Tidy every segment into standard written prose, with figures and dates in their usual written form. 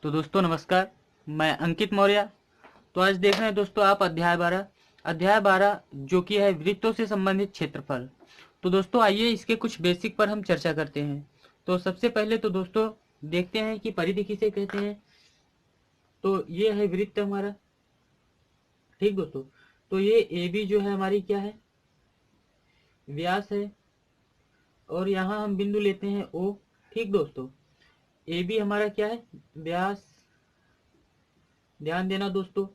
तो दोस्तों नमस्कार, मैं अंकित मौर्य। तो आज देख रहे हैं दोस्तों आप अध्याय 12 जो कि है वृत्तों से संबंधित क्षेत्रफल। तो दोस्तों आइए इसके कुछ बेसिक पर हम चर्चा करते हैं। तो सबसे पहले तो दोस्तों देखते हैं कि परिधि किसे कहते हैं। तो ये है वृत्त हमारा, ठीक दोस्तों। तो ये ए बी जो है हमारी क्या है, व्यास है, और यहाँ हम बिंदु लेते हैं ओ, ठीक दोस्तों। ए बी हमारा क्या है, व्यास, ध्यान देना दोस्तों।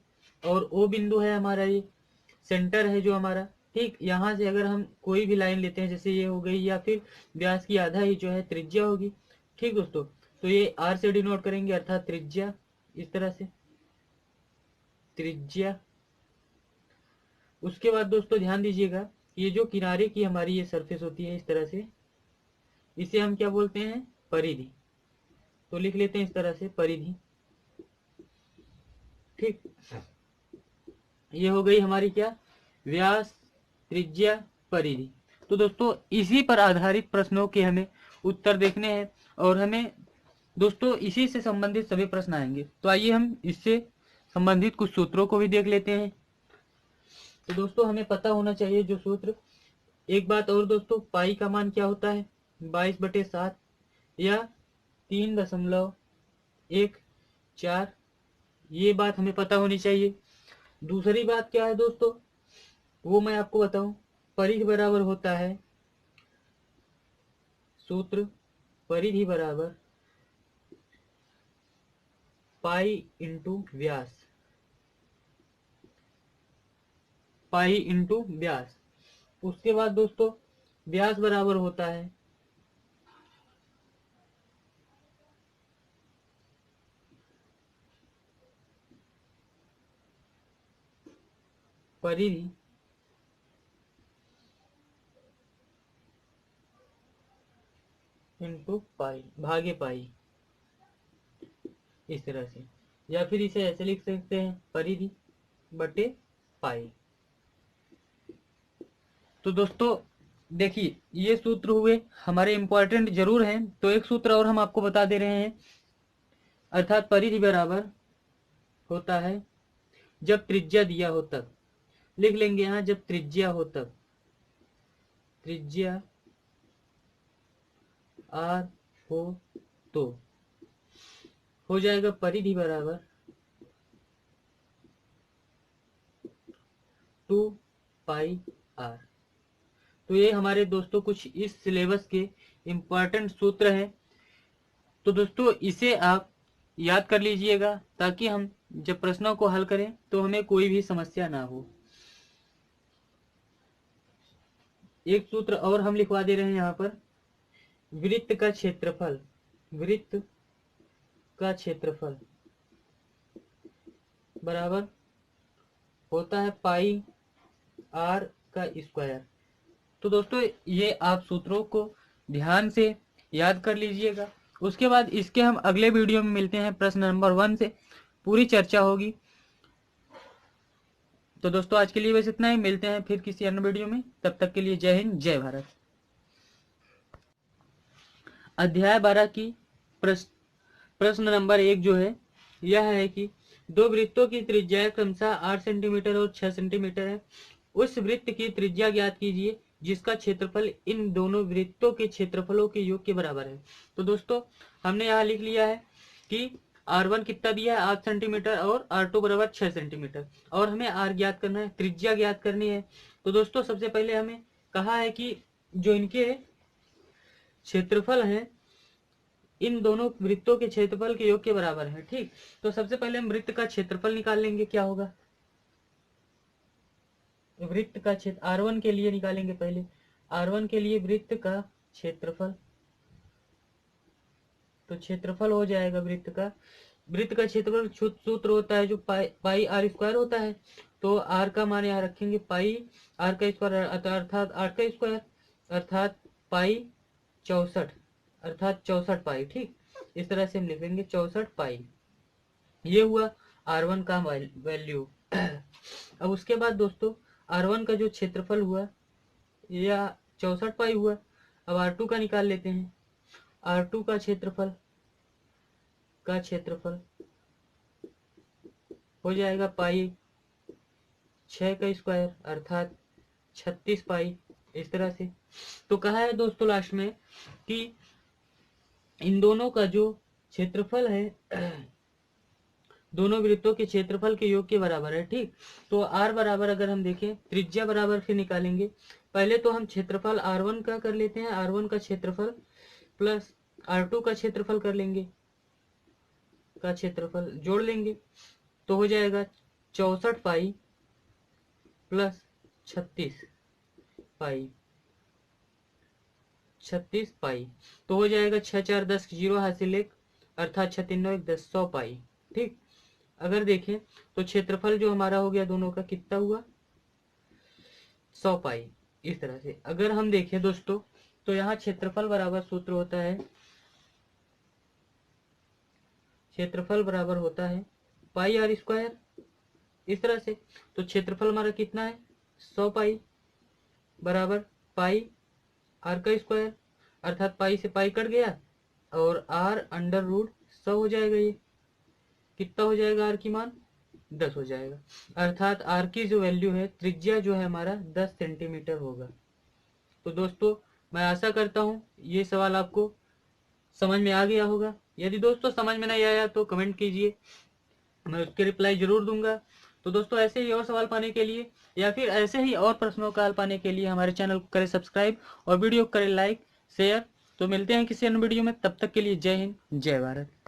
और ओ बिंदु है हमारा, ये सेंटर है जो हमारा, ठीक। यहाँ से अगर हम कोई भी लाइन लेते हैं, जैसे ये हो गई, या फिर व्यास की आधा ही जो है त्रिज्या होगी, ठीक दोस्तों। तो ये आर से डिनोट करेंगे, अर्थात त्रिज्या, इस तरह से त्रिज्या। उसके बाद दोस्तों ध्यान दीजिएगा, ये जो किनारे की हमारी ये सरफेस होती है इस तरह से, इसे हम क्या बोलते हैं, परिधि। तो लिख लेते हैं इस तरह से, परिधि, ठीक। ये हो गई हमारी क्या, व्यास, त्रिज्या, परिधि। तो दोस्तों इसी पर आधारित प्रश्नों के हमें उत्तर देखने हैं, और हमें दोस्तों इसी से संबंधित सभी प्रश्न आएंगे। तो आइए हम इससे संबंधित कुछ सूत्रों को भी देख लेते हैं। तो दोस्तों हमें पता होना चाहिए जो सूत्र। एक बात और दोस्तों, पाई का मान क्या होता है, 22/7 या 3.14। ये बात हमें पता होनी चाहिए। दूसरी बात क्या है दोस्तों, वो मैं आपको बताऊं। परिधि बराबर होता है, सूत्र परिधि बराबर पाई इंटू व्यास, पाई इंटू व्यास। उसके बाद दोस्तों व्यास बराबर होता है परिधि इंटू पाई भागे पाई, इस तरह से। या फिर इसे ऐसे लिख सकते हैं, परिधि बटे पाई। तो दोस्तों देखिए, ये सूत्र हुए हमारे इंपॉर्टेंट जरूर हैं। तो एक सूत्र और हम आपको बता दे रहे हैं, अर्थात परिधि बराबर होता है, जब त्रिज्या दिया हो तब, लिख लेंगे यहाँ, जब त्रिज्या हो तब, त्रिज्या आर हो तो हो जाएगा परिधि बराबर 2πr। तो ये हमारे दोस्तों कुछ इस सिलेबस के इंपॉर्टेंट सूत्र हैं। तो दोस्तों इसे आप याद कर लीजिएगा, ताकि हम जब प्रश्नों को हल करें तो हमें कोई भी समस्या ना हो। एक सूत्र और हम लिखवा दे रहे हैं यहाँ पर, वृत्त का क्षेत्रफल, वृत्त का क्षेत्रफल बराबर होता है पाई आर का स्क्वायर। तो दोस्तों ये आप सूत्रों को ध्यान से याद कर लीजिएगा। उसके बाद इसके हम अगले वीडियो में मिलते हैं, प्रश्न नंबर 1 से पूरी चर्चा होगी। तो दोस्तों आज के लिए बस इतना ही, मिलते हैं फिर किसी अन्य वीडियो में। तब तक के लिए जय हिंद, जय भारत। अध्याय 12 की प्रश्न नंबर 1 जो है, यह है कि दो वृत्तों की त्रिज्या क्रमशः 8 सेंटीमीटर और 6 सेंटीमीटर है। उस वृत्त की त्रिज्या ज्ञात कीजिए जिसका क्षेत्रफल इन दोनों वृत्तों के क्षेत्रफलों के योग के बराबर है। तो दोस्तों हमने यहाँ लिख लिया है कि R1 कितना दिया है, 8 सेंटीमीटर, और R2 बराबर 6 सेंटीमीटर, और हमें R ज्ञात करना है, त्रिज्या ज्ञात करनी है। तो दोस्तों सबसे पहले हमें कहा है कि जो इनके क्षेत्रफल है, इन दोनों वृत्तों के क्षेत्रफल के योग के बराबर है, ठीक। तो सबसे पहले हम वृत्त का क्षेत्रफल निकाल लेंगे। क्या होगा, वृत्त का क्षेत्र R1 के लिए निकालेंगे पहले, R1 के लिए वृत्त का क्षेत्रफल। तो क्षेत्रफल हो जाएगा वृत्त का क्षेत्रफल सूत्र होता है जो पाई आर स्क्वायर होता है। तो आर का मान यहाँ रखेंगे, पाई आर का स्क्वायर, अर्थात आर का स्क्वायर, अर्थात पाई 64, अर्थात 64 पाई, ठीक। इस तरह से हम लिखेंगे 64 पाई। ये हुआ R1 का वैल्यू। अब उसके बाद दोस्तों R1 का जो क्षेत्रफल हुआ, या 64 पाई हुआ। अब R2 का निकाल लेते हैं, R2 का क्षेत्रफल। का क्षेत्रफल हो जाएगा पाई 6 का स्क्वायर अर्थात 36 पाई। इस तरह से तो कहा है दोस्तों लास्ट में कि इन दोनों का जो क्षेत्रफल है दोनों वृत्तों के क्षेत्रफल के योग के बराबर है। ठीक, तो r बराबर अगर हम देखें त्रिज्या बराबर फिर निकालेंगे। पहले तो हम क्षेत्रफल r1 का कर लेते हैं, r1 का क्षेत्रफल प्लस r2 का क्षेत्रफल कर लेंगे, का क्षेत्रफल जोड़ लेंगे तो हो जाएगा 64 पाई प्लस 36 पाई, 36 पाई तो हो जाएगा 6 4 10 जीरो हासिल 1 अर्थात 6 3 9 1 10 100 पाई। ठीक, अगर देखें तो क्षेत्रफल जो हमारा हो गया दोनों का कितना हुआ 100 पाई। इस तरह से अगर हम देखें दोस्तों तो यहाँ क्षेत्रफल बराबर सूत्र होता है, क्षेत्रफल बराबर होता है पाई आर स्क्वायर। इस तरह से तो क्षेत्रफल हमारा कितना है 100 पाई बराबर पाई आर का स्क्वायर अर्थात पाई से पाई कट गया और आर अंडर रूट 100 हो जाएगा। ये कितना हो जाएगा आर की मान 10 हो जाएगा अर्थात आर की जो वैल्यू है त्रिज्या जो है हमारा 10 सेंटीमीटर होगा। तो दोस्तों मैं आशा करता हूँ ये सवाल आपको समझ में आ गया होगा। यदि दोस्तों समझ में नहीं आया तो कमेंट कीजिए, मैं उसके रिप्लाई जरूर दूंगा। तो दोस्तों ऐसे ही और सवाल पाने के लिए या फिर ऐसे ही और प्रश्नों का हल पाने के लिए हमारे चैनल को करें सब्सक्राइब और वीडियो को करें लाइक शेयर। तो मिलते हैं किसी अन्य वीडियो में, तब तक के लिए जय हिंद जय भारत।